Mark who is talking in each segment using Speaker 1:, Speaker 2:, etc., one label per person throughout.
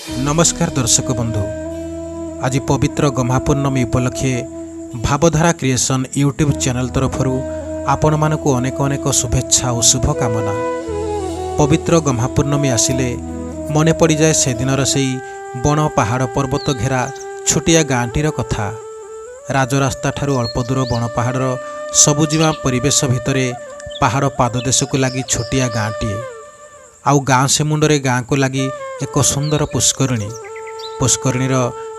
Speaker 1: नमस्कार दर्शक बंधु। आज पवित्र गम्हापूर्णमी उपलक्षे भावधारा क्रिएशन यूट्यूब चैनल तरफर आपण मानक अनेक अनेक शुभेच्छा और शुभकामना। पवित्र गम्हापूर्णमी आसिले मने पड़ जाए से दिनर से बण पहाड़ पर्वत घेरा छोटिया गाँटीर कथा। राजरास्ता ठारू अल्प दूर बण पहाड़र सबुजिमा परिवेश भितर पहाड़ पाददेश को लगी छोटिया गाँटीए आउ गाँ से मुंडरे गाँ को लगी एक सुंदर पुष्करिणी। पुष्करिणीर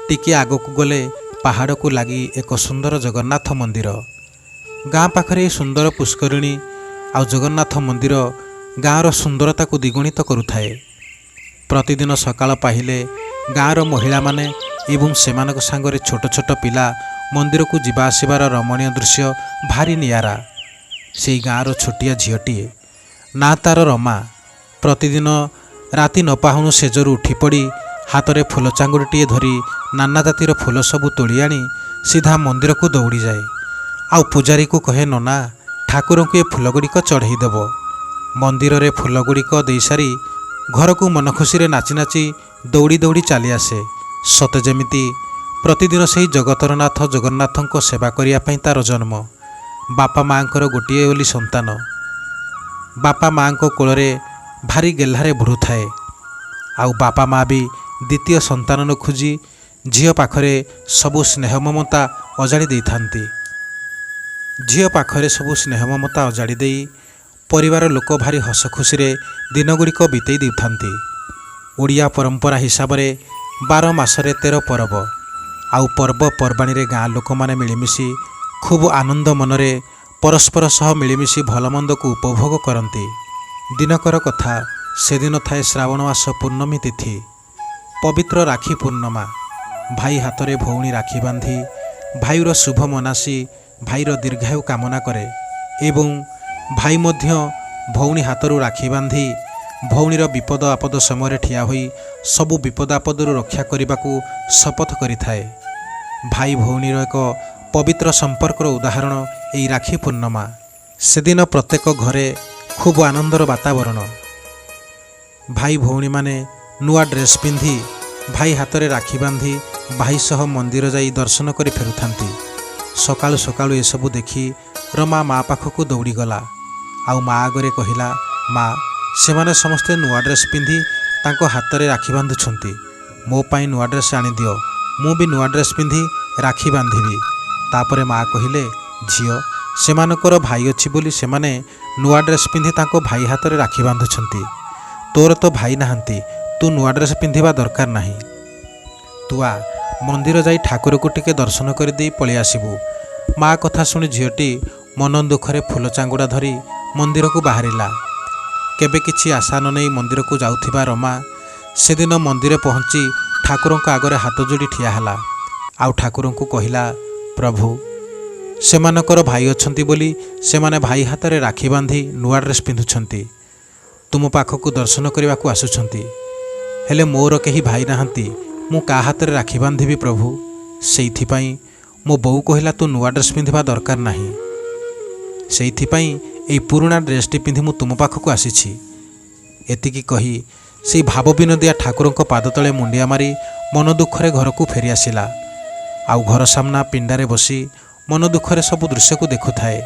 Speaker 1: टिके आगक गले पहाड़ को लगी एक सुंदर जगन्नाथ मंदिर। गाँ पाखरे सुंदर पुष्करिणी आउ जगन्नाथ मंदिर गाँर सुंदरता को द्विगुणित करुथाए। प्रतिदिन सकाळ पाहिले गाँर महिला माने एवं सेमानक सांगरे छोट छोट पिला मंदिर को जिबा आसिबार रमणीय दृश्य भारी नियारा। सेई गाँर छोटिया झीयटीए ना तार रमा प्रतिदिन राति नपाहुणु सेजरू उठी पड़ी हाथ में फूल चांगुड़ीटे धरी नाना जातिर फूल सबू तोड़ी आनी सीधा मंदिर को दौड़ी जाए। आउ पूजारी को कहे नना ठाकुर को ये फूलगुड़िक चढ़ई देव। मंदिर रे फूलगुड़िक दे सारी घर को मन खुशी नाची नाची दौड़ी दौड़ी चली आसे। सते जेमिति प्रतिदिन से जगतर नाथ जगन्नाथ सेवा करने तार जन्म। बापा माँ गोटे बोली संतान बापा माँ कोल भारी गेल्हारे बुड़ू थाए। आउ बापा माँ भी द्वितीय संतान खोजी झील पाखरे सबु स्नेह ममता अजाड़ी दे थांती। झील पाखरे सबु स्नेह ममता अजाड़ी दे परिवार लोक भारी हस खुशी दिन गुड़िक बीतई देउथांती। ओडिया परंपरा हिसाब रे 12 मासरे 13 पर्व आउ पर्व पर्वाणी रे गाँ लोक माने मिलिमिशि खूब आनंद मनरे परस्पर सह मिलिमिशि भलमंद को उपभोग करती। दिनकर कथा से दिन थाए श्रावण मास पूर्णमी तिथि पवित्र राखी पूर्णमा। भाई हाथ में भौणी राखी बांधी भाईर शुभ मनासी भाईर दीर्घायु कामना करे एवं भाई मध्य भौणी हाथरू राखी बांधी भौणीर विपद आपद समय ठिया होई सबु विपद आपदरू रक्षा करने को शपथ करिथाए। भाई भौणीर एक पवित्र संपर्कर उदाहरण यही राखी पूर्णमा। से दिन प्रत्येक घरे खूब आनंदर वातावरण। भाई भौणी माने नुआ ड्रेस पिंधि भाई हाथ में राखी बांधी भाई सह मंदिर जाई दर्शन कर फेरुथांती। सकाळु सकाळु ए सबु देखी रमा माँ पाखक दौड़ी गला। आउ माँ आगरे कहिला माँ से माने समस्ते नुआ ड्रेस पिंधि तांको हाथ में राखी बांधुछंती। मो पाई नुआ ड्रेस आनी दियो मु भी नुआ ड्रेस पिंधि राखी बांधिबी। तापरे माँ कहिले झियो सेमानकर भाई अच्छी बोली सेमाने नुआ ड्रेस पिंधि तांको भाई हाथ में राखी बांधुछंती। तोर तो भाई नाहंती तू नुआ ड्रेस पिंधिबा दरकार नाही। तू आ मंदिर जाई ठाकुर को टिके दर्शन कर दे पळि आसिबू। माँ कथा शुणी झीयटी मन दुखरे फूल चांगुड़ा धरी मंदिर को बाहरिला। केबे किछि आशा न नहीं मंदिर को जाउथिबा रमा से दिन मंदिर पहुँची ठाकुर आगरे हाथ जोड़ी ठिया हला। आउ ठाकुर को कहिला प्रभु सेमानकर भाई अछंती बोली सेमाने भाई हाथ में राखी बांधी नुआ ड्रेस पिंधुछंती तुम पाखक दर्शन करने को आसुछंती। हेले मोर कहीं भाई नाहंती मु का हाथ में राखी बांधिबी प्रभु। सेइथिपाई मो बोऊ कहिला तू नुआ ड्रेस पिंधिबा दरकार नाही। सेइथिपाई एई पुराना ड्रेसटी पिंधि मु तुम पाखक आसीछि। एतिकी कही से भाव विनोदिया ठाकुर पाद तले मुंडिया मारी मन दुखरे घर को फेरी आसिला। आउ घर सामना पिंडारे बसी मन दुखरे सब दृश्य को देखुए।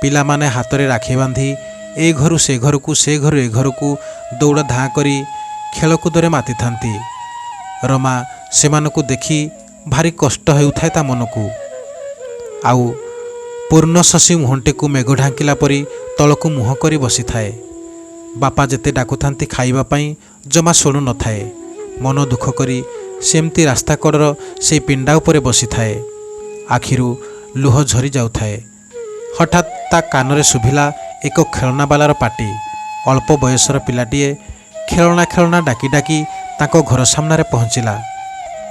Speaker 1: पिला माने हाथ में राखी बांधी ए घरु से घर को से घर ए घर को दौड़ धाँ करी खेलकूदरे माति थांती। रमा सेमानकु देखी भारी कष्ट हेउथाए ता मनकू। आउ पूर्ण शशी मुहंटे को मेघ ढांकिला परी तलकू मुह करी बसी थाए। बापा जेते डाकुथांती खाइबा पई जमा शुणु न थाए। मन दुख करी सेमती रास्ता कड़र से पिंडा उपरे बसी थाए। आखिरु लुह झरी जाउथाए। हठात ता कानरे शुभिला एक खेलना बालार पाटी। अल्प बयसर पिलाटीए खेलना खेलना डाकी डाकी ताको घर सामने पहुँचला।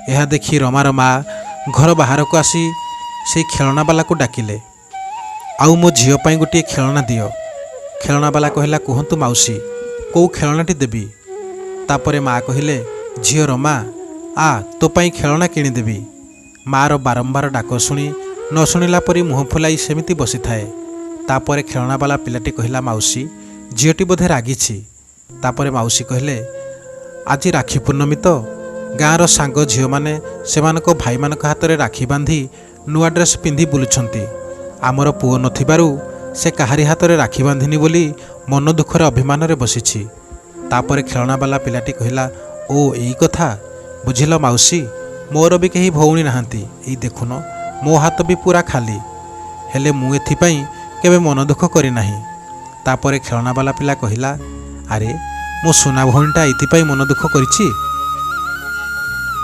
Speaker 1: यह देखी रमार माँ घर बाहर को आसी से खेलना बाला को डाकिले आउ मो झील पाई गोटे खेलना दियो। खेलना बाला कहला कहतु माउसी कौ खेलनाटी देवी। तापरे माँ कहिले झील रमा आ तो पाई खेलना किणीदेवी। मार बारंबार डाक शुणी न शुणिला परी मुह फुलाई सेमिति बसी थाए। तापरे खेलना बाला पिलाटी कहला माउसी झीलटी बोधे रागिछि। तापरे माउसी कहले आज राखी पूर्णमी तो ଗାଁର ସାଙ୍ଗ ଝିଅମାନେ ସେମାନଙ୍କ ଭାଇମାନଙ୍କ ହାତରେ ରାକ୍ଷୀ ବାନ୍ଧି ନୂଆ ଡ୍ରେସ୍ ପିନ୍ଧି ବୁଲୁଛନ୍ତି। ଆମର ପୁଅ ନଥିବାରୁ ସେ କାହାରି ହାତରେ ରାକ୍ଷୀ ବାନ୍ଧିନି ବୋଲି ମନ ଦୁଃଖରେ ଅଭିମାନରେ ବସିଛି। ତାପରେ ଖେଳଣାବାଲା ପିଲାଟି କହିଲା, ଓ ଏଇ କଥା, ବୁଝିଲ ମାଉସୀ, ମୋର ବି କେହି ଭଉଣୀ ନାହାନ୍ତି। ଏଇ ଦେଖୁନ, ମୋ ହାତ ବି ପୁରା ଖାଲି, ହେଲେ ମୁଁ ଏଥିପାଇଁ କେବେ ମନ ଦୁଃଖ କରିନାହିଁ। ତାପରେ ଖେଳଣାବାଲା ପିଲା କହିଲା, ଆରେ ମୋ ସୁନା ଭଉଣୀଟା ଏଇଥିପାଇଁ ମନ ଦୁଃଖ କରିଛି,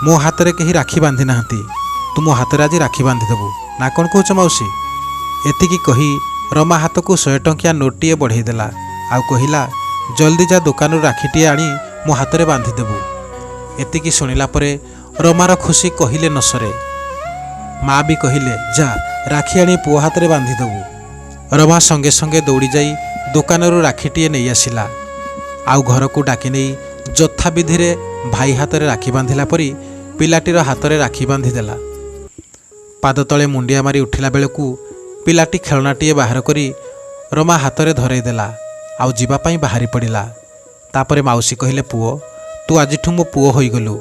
Speaker 1: ମୋ ହାତରେ କେହି ରାକ୍ଷୀ ବାନ୍ଧି ନାହାନ୍ତି, ତୁ ମୋ ହାତରେ ଆଜି ରାକ୍ଷୀ ବାନ୍ଧିଦେବୁ ନା କ'ଣ କହୁଛ ମାଉସୀ? ଏତିକି କହି ରମା ହାତକୁ 100 ଟଙ୍କିଆ ନୋଟଟିଏ ବଢ଼େଇ ଦେଲା ଆଉ କହିଲା, ଜଲ୍ଦି ଯା ଦୋକାନରୁ ରାକ୍ଷୀଟିଏ ଆଣି ମୋ ହାତରେ ବାନ୍ଧିଦେବୁ। ଏତିକି ଶୁଣିଲା ପରେ ରମାର ଖୁସି କହିଲେ ନ ସରେ। ମା' ବି କହିଲେ, ଯା ରାକ୍ଷୀ ଆଣି ପୁଅ ହାତରେ ବାନ୍ଧିଦେବୁ। ରମା ସଙ୍ଗେ ସଙ୍ଗେ ଦୌଡ଼ି ଯାଇ ଦୋକାନରୁ ରାକ୍ଷୀଟିଏ ନେଇ ଆସିଲା ଆଉ ଘରକୁ ଡାକି ନେଇ ଯଥାବିଧିରେ ଭାଇ ହାତରେ ରାକ୍ଷୀ ବାନ୍ଧିଲା ପରି ପିଲାଟିର ହାତରେ ରାକ୍ଷୀ ବାନ୍ଧିଦେଲା। ପାଦ ତଳେ ମୁଣ୍ଡିଆ ମାରି ଉଠିଲା ବେଳକୁ ପିଲାଟି ଖେଳଣାଟିଏ ବାହାର କରି ରମା ହାତରେ ଧରେଇ ଦେଲା ଆଉ ଯିବା ପାଇଁ ବାହାରି ପଡ଼ିଲା। ତାପରେ ମାଉସୀ କହିଲେ, ପୁଅ, ତୁ ଆଜିଠୁ ମୋ ପୁଅ ହୋଇଗଲୁ,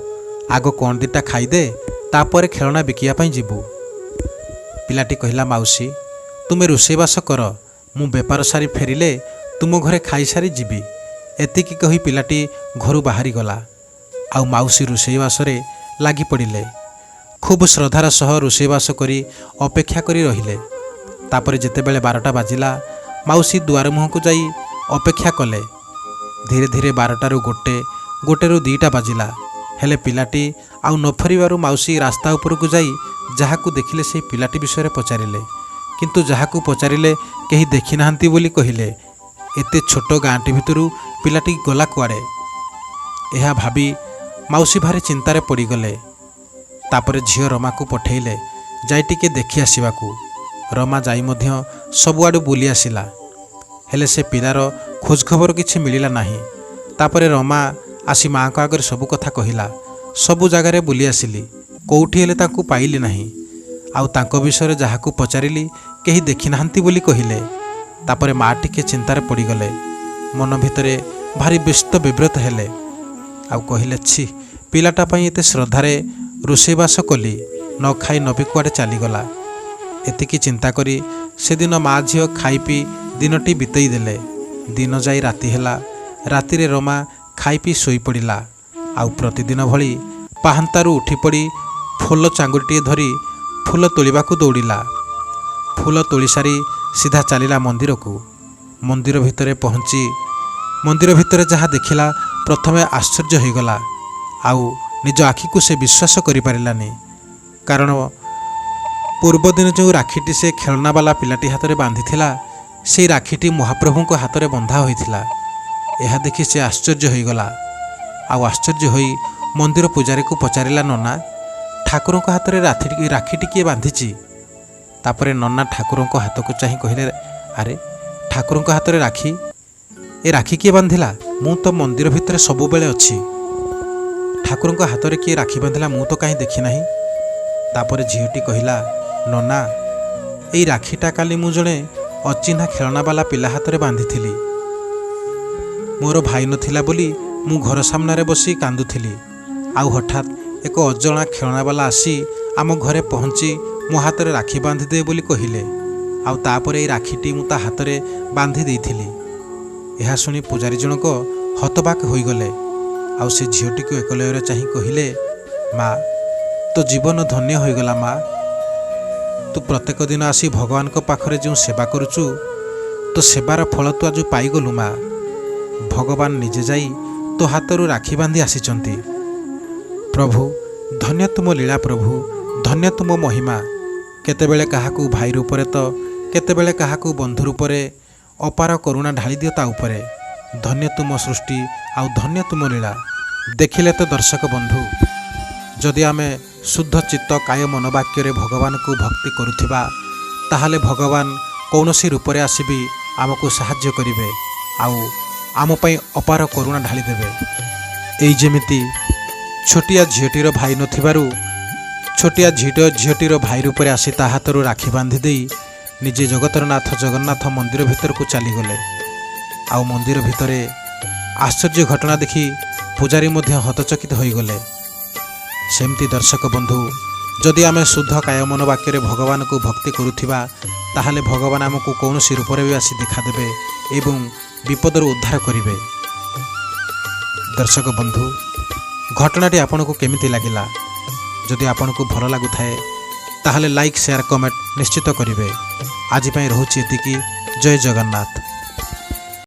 Speaker 1: ଆଗ କ'ଣ ଦିଟା ଖାଇଦେ, ତାପରେ ଖେଳଣା ବିକିବା ପାଇଁ ଯିବୁ। ପିଲାଟି କହିଲା, ମାଉସୀ, ତୁମେ ରୋଷେଇବାସ କର, ମୁଁ ବେପାର ସାରି ଫେରିଲେ ତୁମ ଘରେ ଖାଇସାରି ଯିବି। ଏତିକି କହି ପିଲାଟି ଘରୁ ବାହାରିଗଲା ଆଉ ମାଉସୀ ରୋଷେଇବାସରେ ଲାଗି ପଡ଼ିଲେ। ଖୁବ୍ ଶ୍ରଦ୍ଧାର ସହ ରୋଷେଇବାସ କରି ଅପେକ୍ଷା କରି ରହିଲେ। ତାପରେ ଯେତେବେଳେ 12ଟା ବାଜିଲା, ମାଉସୀ ଦୁଆର ମୁହଁକୁ ଯାଇ ଅପେକ୍ଷା କଲେ। ଧୀରେ ଧୀରେ 12ଟାରୁ 1, 1ରୁ 2ଟା ବାଜିଲା, ହେଲେ ପିଲାଟି ଆଉ ନ ଫେରିବାରୁ ମାଉସୀ ରାସ୍ତା ଉପରକୁ ଯାଇ ଯାହାକୁ ଦେଖିଲେ ସେହି ପିଲାଟି ବିଷୟରେ ପଚାରିଲେ, କିନ୍ତୁ ଯାହାକୁ ପଚାରିଲେ କେହି ଦେଖିନାହାନ୍ତି ବୋଲି କହିଲେ। ଏତେ ଛୋଟ ଗାଁଟି ଭିତରୁ ପିଲାଟି ଗଲା କୁଆଡ଼େ? ଏହା ଭାବି ମାଉସୀ ଭାରି ଚିନ୍ତାରେ ପଡ଼ିଗଲେ। ତାପରେ ଝିଅ ରମାକୁ ପଠେଇଲେ ଯାଇ ଟିକେ ଦେଖି ଆସିବାକୁ। ରମା ଯାଇ ମଧ୍ୟ ସବୁଆଡ଼ୁ ବୁଲି ଆସିଲା, ହେଲେ ସେ ପିଲାର ଖୋଜଖବର କିଛି ମିଳିଲା ନାହିଁ। ତାପରେ ରମା ଆସି ମାଆଙ୍କ ଆଗରେ ସବୁ କଥା କହିଲା, ସବୁ ଜାଗାରେ ବୁଲି ଆସିଲି, କେଉଁଠି ହେଲେ ତାଙ୍କୁ ପାଇଲି ନାହିଁ, ଆଉ ତାଙ୍କ ବିଷୟରେ ଯାହାକୁ ପଚାରିଲି କେହି ଦେଖିନାହାନ୍ତି ବୋଲି କହିଲେ। ତାପରେ ମା' ଟିକେ ଚିନ୍ତାରେ ପଡ଼ିଗଲେ, ମନ ଭିତରେ ଭାରି ବ୍ୟସ୍ତ ବିବ୍ରତ ହେଲେ ଆଉ କହିଲେ, ଛି, ପିଲାଟା ପାଇଁ ଏତେ ଶ୍ରଦ୍ଧାରେ ରୋଷେଇବାସ କଲି, ନ ଖାଇ ନ ବି କୁଆଡ଼େ ଚାଲିଗଲା। ଏତିକି ଚିନ୍ତା କରି ସେଦିନ ମା' ଝିଅ ଖାଇ ପିଇ ଦିନଟି ବିତେଇ ଦେଲେ। ଦିନ ଯାଇ ରାତି ହେଲା। ରାତିରେ ରମା ଖାଇ ପିଇ ଶୋଇପଡ଼ିଲା ଆଉ ପ୍ରତିଦିନ ଭଳି ପାହାନ୍ତାରୁ ଉଠିପଡ଼ି ଫୁଲ ଚାଙ୍ଗୁଟିଏ ଧରି ଫୁଲ ତୋଳିବାକୁ ଦୌଡ଼ିଲା। ଫୁଲ ତୋଳି ସାରି ସିଧା ଚାଲିଲା ମନ୍ଦିରକୁ। ମନ୍ଦିର ଭିତରେ ପହଞ୍ଚି ମନ୍ଦିର ଭିତରେ ଯାହା ଦେଖିଲା, ପ୍ରଥମେ ଆଶ୍ଚର୍ଯ୍ୟ ହୋଇଗଲା ଆଉ ନିଜ ଆଖିକୁ ସେ ବିଶ୍ୱାସ କରିପାରିଲାନି। କାରଣ ପୂର୍ବଦିନ ଯେଉଁ ରାକ୍ଷୀଟି ସେ ଖେଳଣାବାଲା ପିଲାଟି ହାତରେ ବାନ୍ଧିଥିଲା, ସେହି ରାକ୍ଷୀଟି ମହାପ୍ରଭୁଙ୍କ ହାତରେ ବନ୍ଧା ହୋଇଥିଲା। ଏହା ଦେଖି ସେ ଆଶ୍ଚର୍ଯ୍ୟ ହୋଇଗଲା ଆଉ ଆଶ୍ଚର୍ଯ୍ୟ ହୋଇ ମନ୍ଦିର ପୂଜାରୀକୁ ପଚାରିଲା, ନନା, ଠାକୁରଙ୍କ ହାତରେ ରାକ୍ଷୀଟି କିଏ ବାନ୍ଧିଛି? ତାପରେ ନନା ଠାକୁରଙ୍କ ହାତକୁ ଚାହିଁ କହିଲେ, ଆରେ ଠାକୁରଙ୍କ ହାତରେ ରାକ୍ଷୀ? ଏ ରାକ୍ଷୀ କିଏ ବାନ୍ଧିଲା? ମୁଁ ତ ମନ୍ଦିର ଭିତରେ ସବୁବେଳେ ଅଛି, ଠାକୁରଙ୍କ ହାତରେ କିଏ ରାକ୍ଷୀ ବାନ୍ଧିଲା ମୁଁ ତ କାହିଁ ଦେଖି ନାହିଁ। ତାପରେ ଝିଅଟି କହିଲା, ନନା, ଏଇ ରାକ୍ଷୀଟା କାଲି ମୁଁ ଜଣେ ଅଚିହ୍ନା ଖେଳଣାବାଲା ପିଲା ହାତରେ ବାନ୍ଧିଥିଲି। ମୋର ଭାଇ ନଥିଲା ବୋଲି ମୁଁ ଘର ସାମ୍ନାରେ ବସି କାନ୍ଦୁଥିଲି, ଆଉ ହଠାତ୍ ଏକ ଅଜଣା ଖେଳଣାବାଲା ଆସି ଆମ ଘରେ ପହଞ୍ଚି ମୋ ହାତରେ ରାକ୍ଷୀ ବାନ୍ଧିଦେ ବୋଲି କହିଲେ, ଆଉ ତାପରେ ଏଇ ରାକ୍ଷୀଟି ମୁଁ ତା ହାତରେ ବାନ୍ଧି ଦେଇଥିଲି। ଏହା ଶୁଣି ପୂଜାରୀ ଜଣକ ହତବାକ୍ ହୋଇଗଲେ ଆଉ ସେ ଝିଅଟିକୁ ଏକଲୟରେ ଚାହିଁ କହିଲେ, ମା, ତୋ ଜୀବନ ଧନ୍ୟ ହୋଇଗଲା ମା। ତୁ ପ୍ରତ୍ୟେକ ଦିନ ଆସି ଭଗବାନଙ୍କ ପାଖରେ ଯେଉଁ ସେବା କରୁଛୁ, ତୋ ସେବାର ଫଳ ତୁ ଆଜି ପାଇଗଲୁ ମା। ଭଗବାନ ନିଜେ ଯାଇ ତୋ ହାତରୁ ରାକ୍ଷୀ ବାନ୍ଧି ଆସିଛନ୍ତି। ପ୍ରଭୁ, ଧନ୍ୟ ତୁମ ଲୀଳା, ପ୍ରଭୁ ଧନ୍ୟ ତୁମ ମହିମା। କେତେବେଳେ କାହାକୁ ଭାଇ ରୂପରେ ତ କେତେବେଳେ କାହାକୁ ବନ୍ଧୁ ରୂପରେ ଅପାର କରୁଣା ଢାଳି ଦିଅ ତା ଉପରେ। ଧନ୍ୟ ତୁମ ସୃଷ୍ଟି ଆଉ ଧନ୍ୟ ତୁମ ଲୀଳା। ଦେଖିଲେ ତ ଦର୍ଶକ ବନ୍ଧୁ, ଯଦି ଆମେ ଶୁଦ୍ଧ ଚିତ୍ତ କାୟ ମନୋବାକ୍ୟରେ ଭଗବାନଙ୍କୁ ଭକ୍ତି କରୁଥିବା, ତାହେଲେ ଭଗବାନ କୌଣସି ରୂପରେ ଆସିବି ଆମକୁ ସାହାଯ୍ୟ କରିବେ ଆଉ ଆମ ପାଇଁ ଅପାର କରୁଣା ଢାଳି ଦେବେ। ଏଇ ଯେମିତି ଛୋଟିଆ ଝିଅଟିର ଭାଇ ନଥିବାରୁ ଛୋଟିଆ ଝିଅଟିର ଭାଇ ରୂପରେ ଆସି ତା ହାତରୁ ରାକ୍ଷୀ ବାନ୍ଧି ଦେଇ ନିଜେ ଜଗତର ନାଥ ଜଗନ୍ନାଥ ମନ୍ଦିର ଭିତରକୁ ଚାଲିଗଲେ। ଆଉ ମନ୍ଦିର ଭିତରେ ଆଶ୍ଚର୍ଯ୍ୟ ଘଟଣା ଦେଖି ପୂଜାରୀ ମଧ୍ୟ ହତଚକିତ ହୋଇଗଲେ। सेमती दर्शक बंधु जदि आमे शुद्ध काय मन वाक्य भगवान को भक्ति करुथिबा ताहाले भगवान आमको कौनसी रूपरे भी आसी देखादेवे एवं विपदर उद्धार करिवे। दर्शक बंधु घटनाटी आपनको केमिति लागिला? जदि आपनको भल लागुथाए ताहाले लाइक शेयर कमेंट निश्चित करिवे। आज पई रहुछि एतिकी। जय जगन्नाथ।